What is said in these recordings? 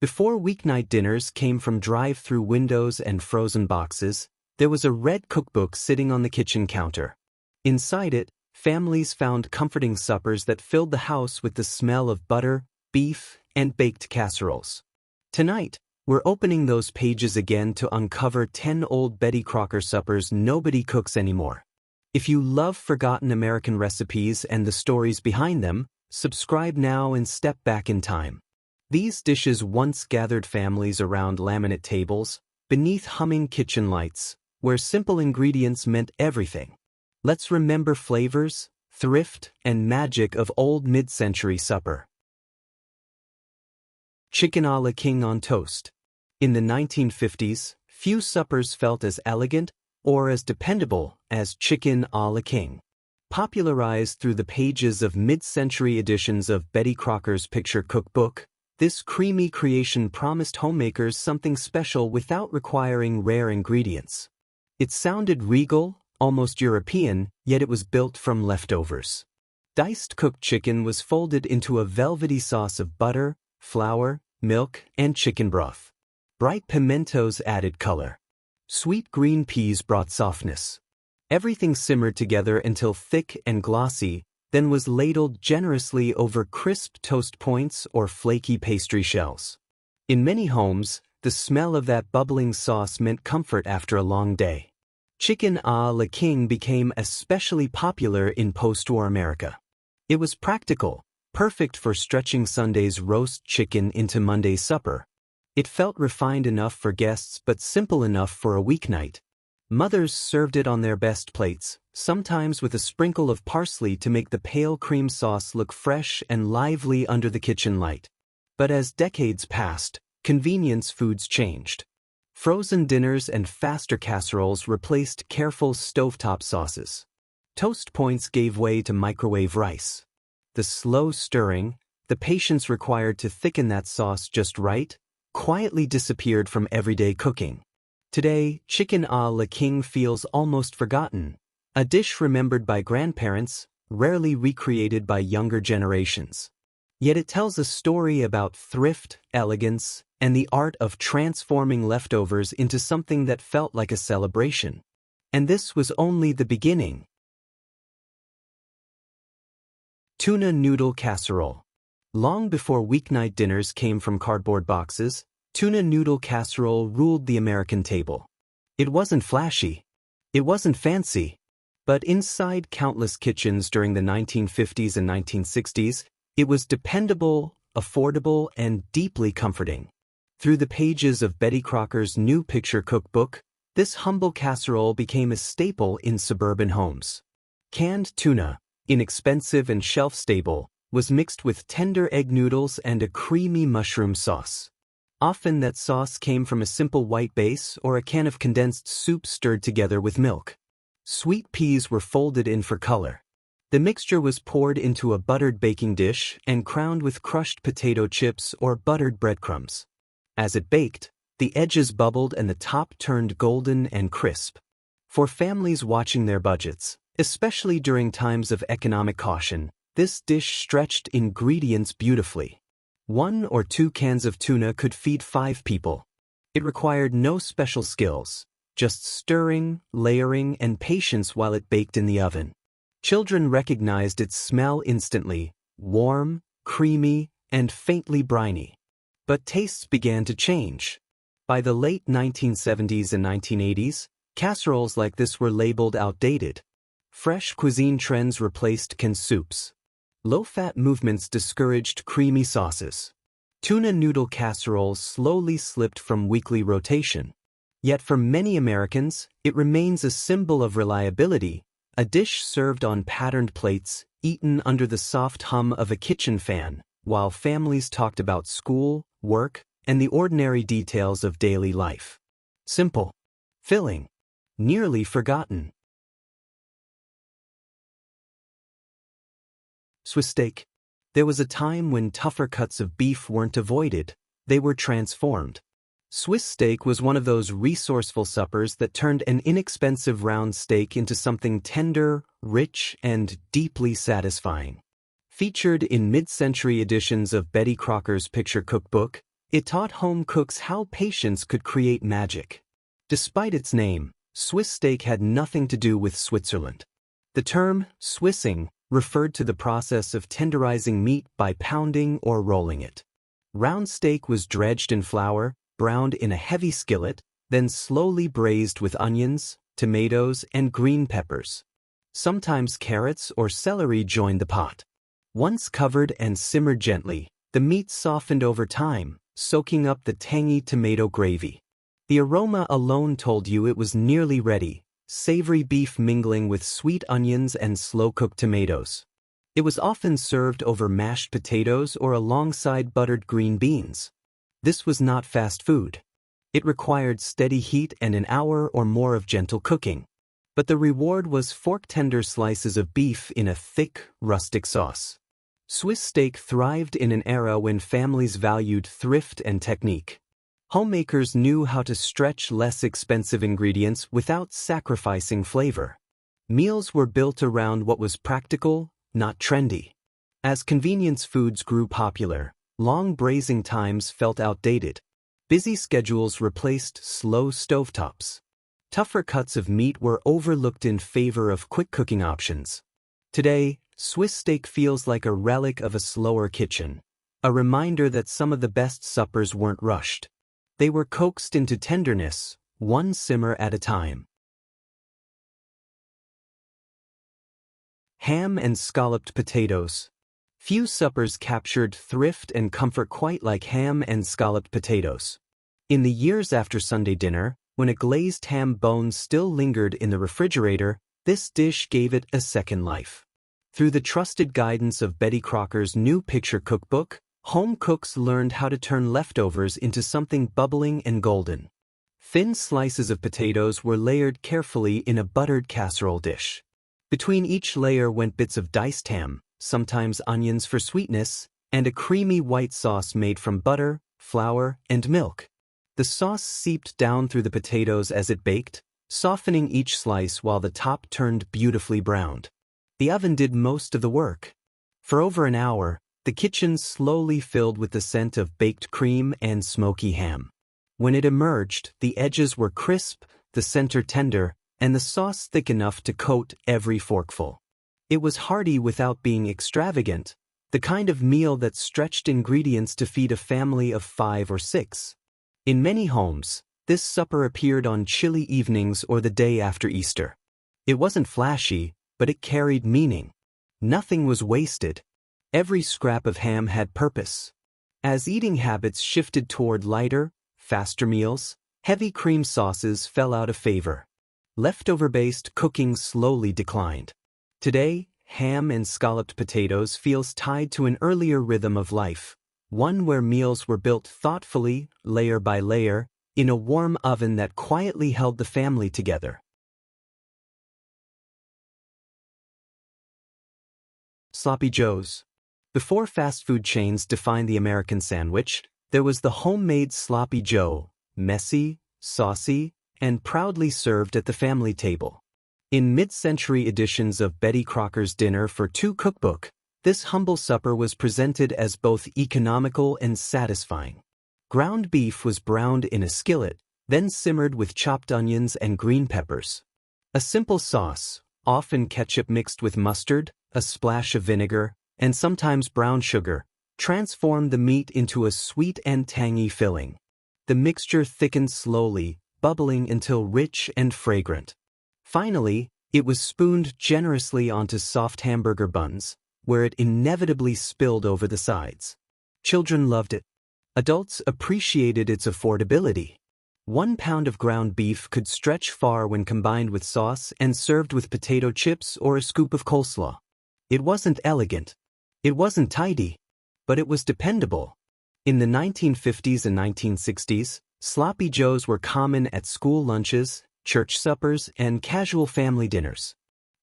Before weeknight dinners came from drive-through windows and frozen boxes, there was a red cookbook sitting on the kitchen counter. Inside it, families found comforting suppers that filled the house with the smell of butter, beef, and baked casseroles. Tonight, we're opening those pages again to uncover 10 old Betty Crocker suppers nobody cooks anymore. If you love forgotten American recipes and the stories behind them, subscribe now and step back in time. These dishes once gathered families around laminate tables, beneath humming kitchen lights, where simple ingredients meant everything. Let's remember flavors, thrift, and magic of old mid-century supper. Chicken a la king on toast. In the 1950s, few suppers felt as elegant or as dependable as chicken a la king. Popularized through the pages of mid-century editions of Betty Crocker's picture cookbook, this creamy creation promised homemakers something special without requiring rare ingredients. It sounded regal, almost European, yet it was built from leftovers. Diced cooked chicken was folded into a velvety sauce of butter, flour, milk, and chicken broth. Bright pimentos added color. Sweet green peas brought softness. Everything simmered together until thick and glossy, then was ladled generously over crisp toast points or flaky pastry shells. In many homes, the smell of that bubbling sauce meant comfort after a long day. Chicken a la king became especially popular in post-war America. It was practical, perfect for stretching Sunday's roast chicken into Monday's supper. It felt refined enough for guests but simple enough for a weeknight. Mothers served it on their best plates, sometimes with a sprinkle of parsley to make the pale cream sauce look fresh and lively under the kitchen light. But as decades passed, convenience foods changed. Frozen dinners and faster casseroles replaced careful stovetop sauces. Toast points gave way to microwave rice. The slow stirring, the patience required to thicken that sauce just right, quietly disappeared from everyday cooking. Today, chicken a la king feels almost forgotten, a dish remembered by grandparents, rarely recreated by younger generations. Yet it tells a story about thrift, elegance, and the art of transforming leftovers into something that felt like a celebration. And this was only the beginning. Tuna noodle casserole. Long before weeknight dinners came from cardboard boxes, tuna noodle casserole ruled the American table. It wasn't flashy. It wasn't fancy. But inside countless kitchens during the 1950s and 1960s, it was dependable, affordable, and deeply comforting. Through the pages of Betty Crocker's new picture cookbook, this humble casserole became a staple in suburban homes. Canned tuna, inexpensive and shelf-stable, was mixed with tender egg noodles and a creamy mushroom sauce. Often that sauce came from a simple white base or a can of condensed soup stirred together with milk. Sweet peas were folded in for color. The mixture was poured into a buttered baking dish and crowned with crushed potato chips or buttered breadcrumbs. As it baked, the edges bubbled and the top turned golden and crisp. For families watching their budgets, especially during times of economic caution, this dish stretched ingredients beautifully. 1 or 2 cans of tuna could feed 5 people. It required no special skills, just stirring, layering, and patience while it baked in the oven. Children recognized its smell instantly, warm, creamy, and faintly briny. But tastes began to change. By the late 1970s and 1980s, casseroles like this were labeled outdated. Fresh cuisine trends replaced canned soups. Low-fat movements discouraged creamy sauces. Tuna noodle casseroles slowly slipped from weekly rotation. Yet for many Americans, it remains a symbol of reliability, a dish served on patterned plates, eaten under the soft hum of a kitchen fan, while families talked about school, work, and the ordinary details of daily life. Simple, filling, nearly forgotten. Swiss steak. There was a time when tougher cuts of beef weren't avoided, they were transformed. Swiss steak was one of those resourceful suppers that turned an inexpensive round steak into something tender, rich, and deeply satisfying. Featured in mid-century editions of Betty Crocker's picture cookbook, It taught home cooks how patience could create magic. Despite its name, Swiss steak had nothing to do with Switzerland. The term Swissing referred to the process of tenderizing meat by pounding or rolling it. Round steak was dredged in flour, browned in a heavy skillet, then slowly braised with onions, tomatoes, and green peppers. Sometimes carrots or celery joined the pot. Once covered and simmered gently, the meat softened over time, soaking up the tangy tomato gravy. The aroma alone told you it was nearly ready, savory beef mingling with sweet onions and slow-cooked tomatoes. It was often served over mashed potatoes or alongside buttered green beans. This was not fast food. It required steady heat and an hour or more of gentle cooking. But the reward was fork-tender slices of beef in a thick, rustic sauce. Swiss steak thrived in an era when families valued thrift and technique. Homemakers knew how to stretch less expensive ingredients without sacrificing flavor. Meals were built around what was practical, not trendy. As convenience foods grew popular, long braising times felt outdated. Busy schedules replaced slow stovetops. Tougher cuts of meat were overlooked in favor of quick cooking options. Today, Swiss steak feels like a relic of a slower kitchen, a reminder that some of the best suppers weren't rushed. They were coaxed into tenderness, one simmer at a time. Ham and scalloped potatoes. Few suppers captured thrift and comfort quite like ham and scalloped potatoes. In the years after Sunday dinner, when a glazed ham bone still lingered in the refrigerator, this dish gave it a second life. Through the trusted guidance of Betty Crocker's new picture cookbook, home cooks learned how to turn leftovers into something bubbling and golden. Thin slices of potatoes were layered carefully in a buttered casserole dish. Between each layer went bits of diced ham, sometimes onions for sweetness, and a creamy white sauce made from butter, flour, and milk. The sauce seeped down through the potatoes as it baked, softening each slice while the top turned beautifully browned. The oven did most of the work. For over an hour, the kitchen slowly filled with the scent of baked cream and smoky ham. When it emerged, the edges were crisp, the center tender, and the sauce thick enough to coat every forkful. It was hearty without being extravagant, the kind of meal that stretched ingredients to feed a family of 5 or 6. In many homes, this supper appeared on chilly evenings or the day after Easter. It wasn't flashy, but it carried meaning. Nothing was wasted. Every scrap of ham had purpose. As eating habits shifted toward lighter, faster meals, heavy cream sauces fell out of favor. Leftover-based cooking slowly declined. Today, ham and scalloped potatoes feels tied to an earlier rhythm of life, one where meals were built thoughtfully, layer by layer, in a warm oven that quietly held the family together. Sloppy Joes. Before fast food chains defined the American sandwich, there was the homemade sloppy Joe, messy, saucy, and proudly served at the family table. In mid-century editions of Betty Crocker's Dinner for Two cookbook, this humble supper was presented as both economical and satisfying. Ground beef was browned in a skillet, then simmered with chopped onions and green peppers. A simple sauce, often ketchup mixed with mustard, a splash of vinegar, and sometimes brown sugar, transformed the meat into a sweet and tangy filling. The mixture thickened slowly, bubbling until rich and fragrant. Finally, it was spooned generously onto soft hamburger buns, where it inevitably spilled over the sides. Children loved it. Adults appreciated its affordability. 1 pound of ground beef could stretch far when combined with sauce and served with potato chips or a scoop of coleslaw. It wasn't elegant. It wasn't tidy, but it was dependable. In the 1950s and 1960s, sloppy joes were common at school lunches, church suppers, and casual family dinners.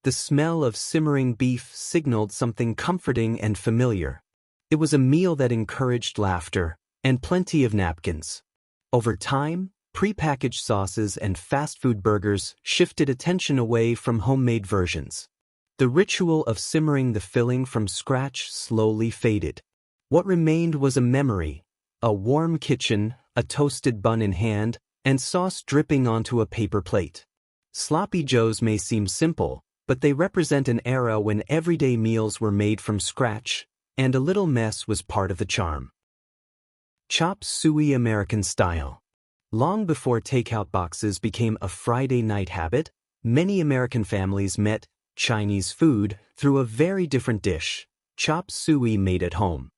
The smell of simmering beef signaled something comforting and familiar. It was a meal that encouraged laughter and plenty of napkins. Over time, prepackaged sauces and fast food burgers shifted attention away from homemade versions. The ritual of simmering the filling from scratch slowly faded. What remained was a memory, A warm kitchen, a toasted bun in hand, and sauce dripping onto a paper plate. Sloppy joes may seem simple, but they represent an era when everyday meals were made from scratch, and a little mess was part of the charm. Chop suey American style. Long before takeout boxes became a Friday night habit, many American families met Chinese food through a very different dish, chop suey made at home.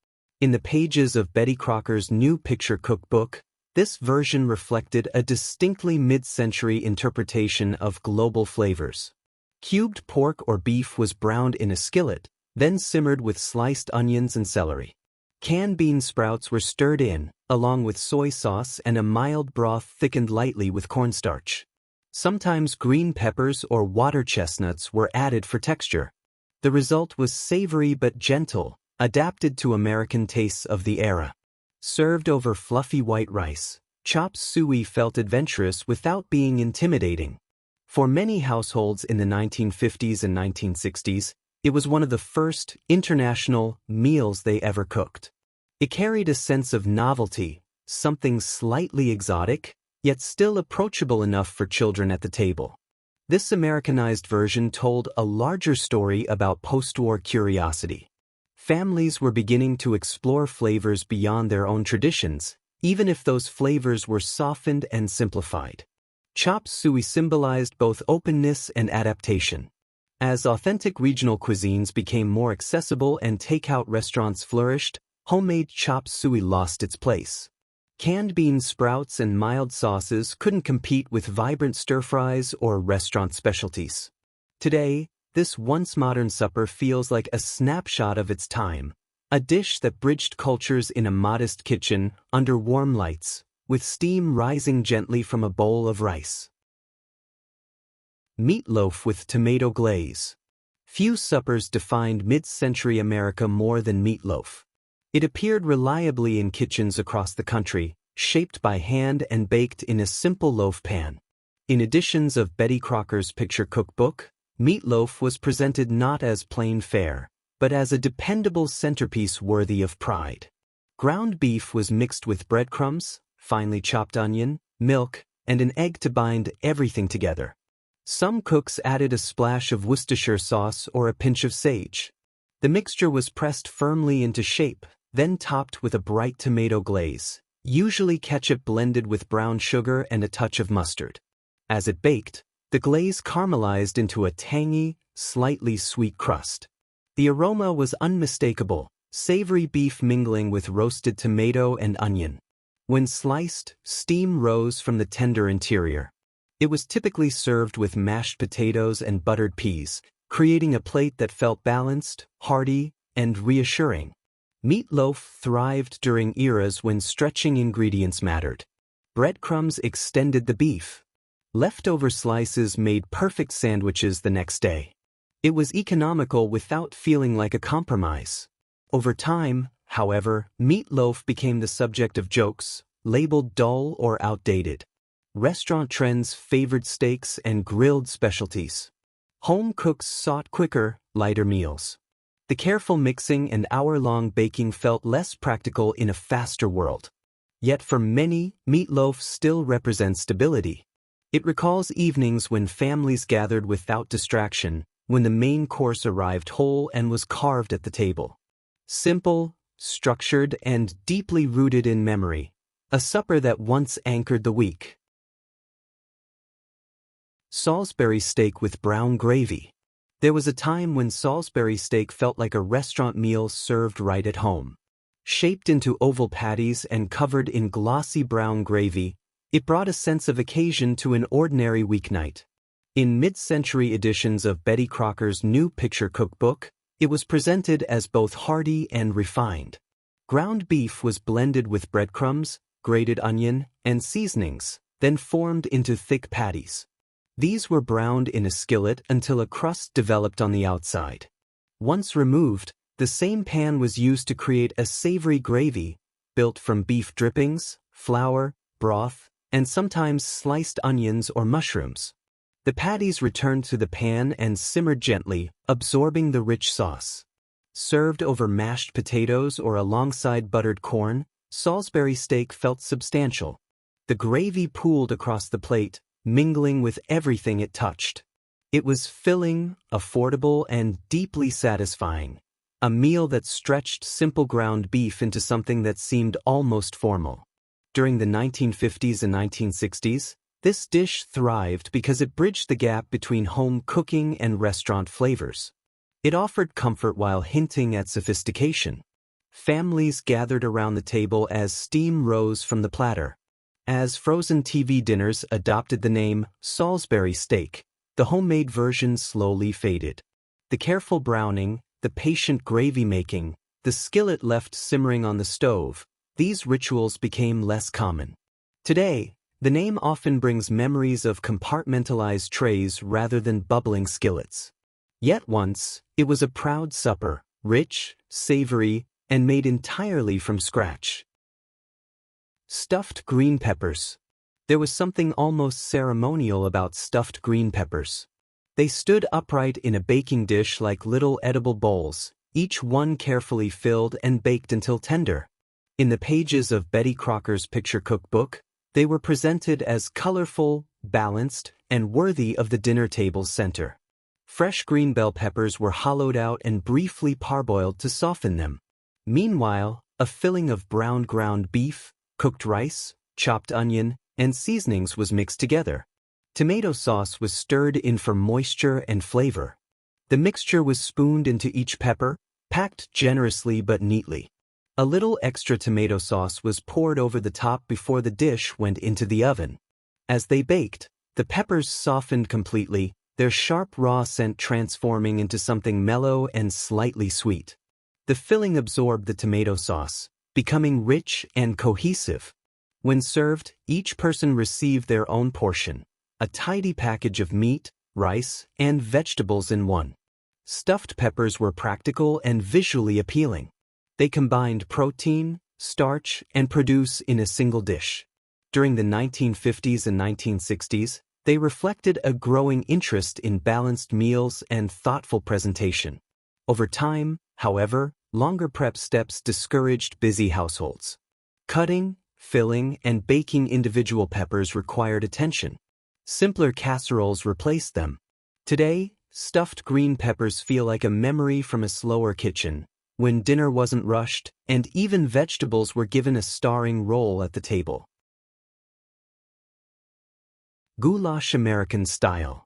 In the pages of Betty Crocker's new picture cookbook, this version reflected a distinctly mid-century interpretation of global flavors. Cubed pork or beef was browned in a skillet, then simmered with sliced onions and celery. Canned bean sprouts were stirred in, along with soy sauce and a mild broth thickened lightly with cornstarch. Sometimes green peppers or water chestnuts were added for texture. The result was savory but gentle, adapted to American tastes of the era. Served over fluffy white rice, chop suey felt adventurous without being intimidating. For many households in the 1950s and 1960s, it was one of the first international meals they ever cooked. It carried a sense of novelty, something slightly exotic, yet still approachable enough for children at the table. This Americanized version told a larger story about post-war curiosity. Families were beginning to explore flavors beyond their own traditions, even if those flavors were softened and simplified. Chop suey symbolized both openness and adaptation. As authentic regional cuisines became more accessible and takeout restaurants flourished, homemade chop suey lost its place. Canned bean sprouts and mild sauces couldn't compete with vibrant stir-fries or restaurant specialties. Today, this once modern supper feels like a snapshot of its time, a dish that bridged cultures in a modest kitchen under warm lights, with steam rising gently from a bowl of rice. Meatloaf with tomato glaze. Few suppers defined mid-century America more than meatloaf. It appeared reliably in kitchens across the country, shaped by hand and baked in a simple loaf pan. In editions of Betty Crocker's picture cookbook, meatloaf was presented not as plain fare, but as a dependable centerpiece worthy of pride. Ground beef was mixed with breadcrumbs, finely chopped onion, milk, and an egg to bind everything together. Some cooks added a splash of Worcestershire sauce or a pinch of sage. The mixture was pressed firmly into shape, then topped with a bright tomato glaze, usually ketchup blended with brown sugar and a touch of mustard. As it baked, the glaze caramelized into a tangy, slightly sweet crust. The aroma was unmistakable, savory beef mingling with roasted tomato and onion. When sliced, steam rose from the tender interior. It was typically served with mashed potatoes and buttered peas, creating a plate that felt balanced, hearty, and reassuring. Meatloaf thrived during eras when stretching ingredients mattered. Breadcrumbs extended the beef. Leftover slices made perfect sandwiches the next day. It was economical without feeling like a compromise. Over time, however, meatloaf became the subject of jokes, labeled dull or outdated. Restaurant trends favored steaks and grilled specialties. Home cooks sought quicker, lighter meals. The careful mixing and hour-long baking felt less practical in a faster world. Yet for many, meatloaf still represents stability. It recalls evenings when families gathered without distraction, when the main course arrived whole and was carved at the table. Simple, structured, and deeply rooted in memory. A supper that once anchored the week. Salisbury steak with brown gravy. There was a time when Salisbury steak felt like a restaurant meal served right at home. Shaped into oval patties and covered in glossy brown gravy, it brought a sense of occasion to an ordinary weeknight. In mid-century editions of Betty Crocker's new picture cookbook, it was presented as both hearty and refined. Ground beef was blended with breadcrumbs, grated onion, and seasonings, then formed into thick patties. These were browned in a skillet until a crust developed on the outside. Once removed, the same pan was used to create a savory gravy, built from beef drippings, flour, broth, and sometimes sliced onions or mushrooms. The patties returned to the pan and simmered gently, absorbing the rich sauce. Served over mashed potatoes or alongside buttered corn, Salisbury steak felt substantial. The gravy pooled across the plate, mingling with everything it touched. It was filling, affordable, and deeply satisfying. A meal that stretched simple ground beef into something that seemed almost formal. During the 1950s and 1960s, this dish thrived because it bridged the gap between home cooking and restaurant flavors. It offered comfort while hinting at sophistication. Families gathered around the table as steam rose from the platter. As frozen TV dinners adopted the name Salisbury steak, the homemade version slowly faded. The careful browning, the patient gravy making, the skillet left simmering on the stove, these rituals became less common. Today, the name often brings memories of compartmentalized trays rather than bubbling skillets. Yet once, it was a proud supper, rich, savory, and made entirely from scratch. Stuffed green peppers. There was something almost ceremonial about stuffed green peppers. They stood upright in a baking dish like little edible bowls, each one carefully filled and baked until tender. In the pages of Betty Crocker's picture cookbook, they were presented as colorful, balanced, and worthy of the dinner table's center. Fresh green bell peppers were hollowed out and briefly parboiled to soften them. Meanwhile, a filling of browned ground beef, cooked rice, chopped onion, and seasonings was mixed together. Tomato sauce was stirred in for moisture and flavor. The mixture was spooned into each pepper, packed generously but neatly. A little extra tomato sauce was poured over the top before the dish went into the oven. As they baked, the peppers softened completely, their sharp raw scent transforming into something mellow and slightly sweet. The filling absorbed the tomato sauce, becoming rich and cohesive. When served, each person received their own portion, a tidy package of meat, rice, and vegetables in one. Stuffed peppers were practical and visually appealing. They combined protein, starch, and produce in a single dish. During the 1950s and 1960s, they reflected a growing interest in balanced meals and thoughtful presentation. Over time, however, longer prep steps discouraged busy households. Cutting, filling, and baking individual peppers required attention. Simpler casseroles replaced them. Today, stuffed green peppers feel like a memory from a slower kitchen, when dinner wasn't rushed and even vegetables were given a starring role at the table. Goulash American style.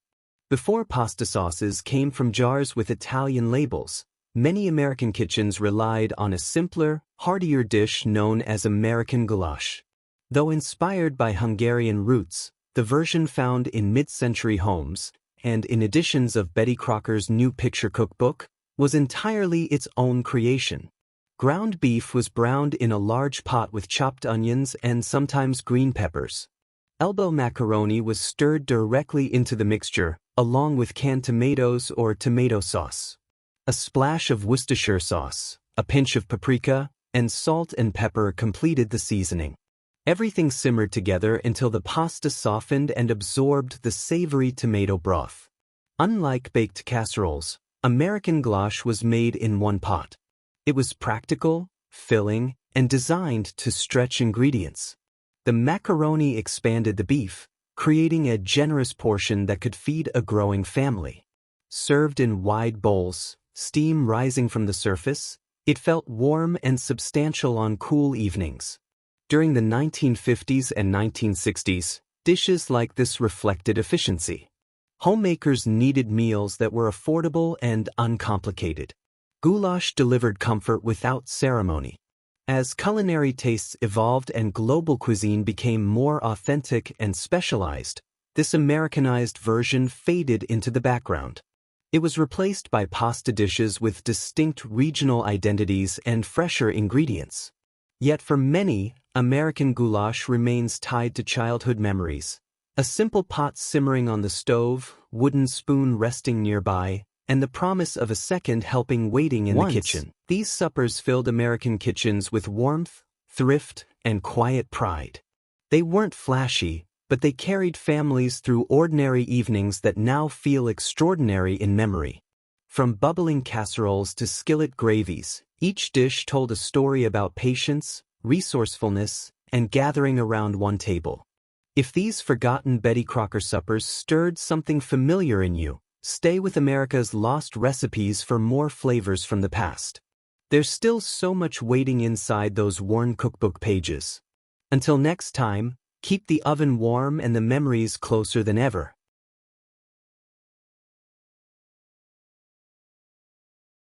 Before pasta sauces came from jars with Italian labels, many American kitchens relied on a simpler, heartier dish known as American goulash. Though inspired by Hungarian roots, the version found in mid-century homes, and in editions of Betty Crocker's new picture cookbook, was entirely its own creation. Ground beef was browned in a large pot with chopped onions and sometimes green peppers. Elbow macaroni was stirred directly into the mixture, along with canned tomatoes or tomato sauce. A splash of Worcestershire sauce, a pinch of paprika, and salt and pepper completed the seasoning. Everything simmered together until the pasta softened and absorbed the savory tomato broth. Unlike baked casseroles, American goulash was made in one pot. It was practical, filling, and designed to stretch ingredients. The macaroni expanded the beef, creating a generous portion that could feed a growing family. Served in wide bowls, steam rising from the surface, it felt warm and substantial on cool evenings. During the 1950s and 1960s, dishes like this reflected efficiency. Homemakers needed meals that were affordable and uncomplicated. Goulash delivered comfort without ceremony. As culinary tastes evolved and global cuisine became more authentic and specialized, this Americanized version faded into the background. It was replaced by pasta dishes with distinct regional identities and fresher ingredients. Yet for many, American goulash remains tied to childhood memories. A simple pot simmering on the stove, wooden spoon resting nearby, and the promise of a second helping waiting in the kitchen. These suppers filled American kitchens with warmth, thrift, and quiet pride. They weren't flashy, but they carried families through ordinary evenings that now feel extraordinary in memory. From bubbling casseroles to skillet gravies, each dish told a story about patience, resourcefulness, and gathering around one table. If these forgotten Betty Crocker suppers stirred something familiar in you, stay with America's Lost Recipes for more flavors from the past. There's still so much waiting inside those worn cookbook pages. Until next time, keep the oven warm and the memories closer than ever.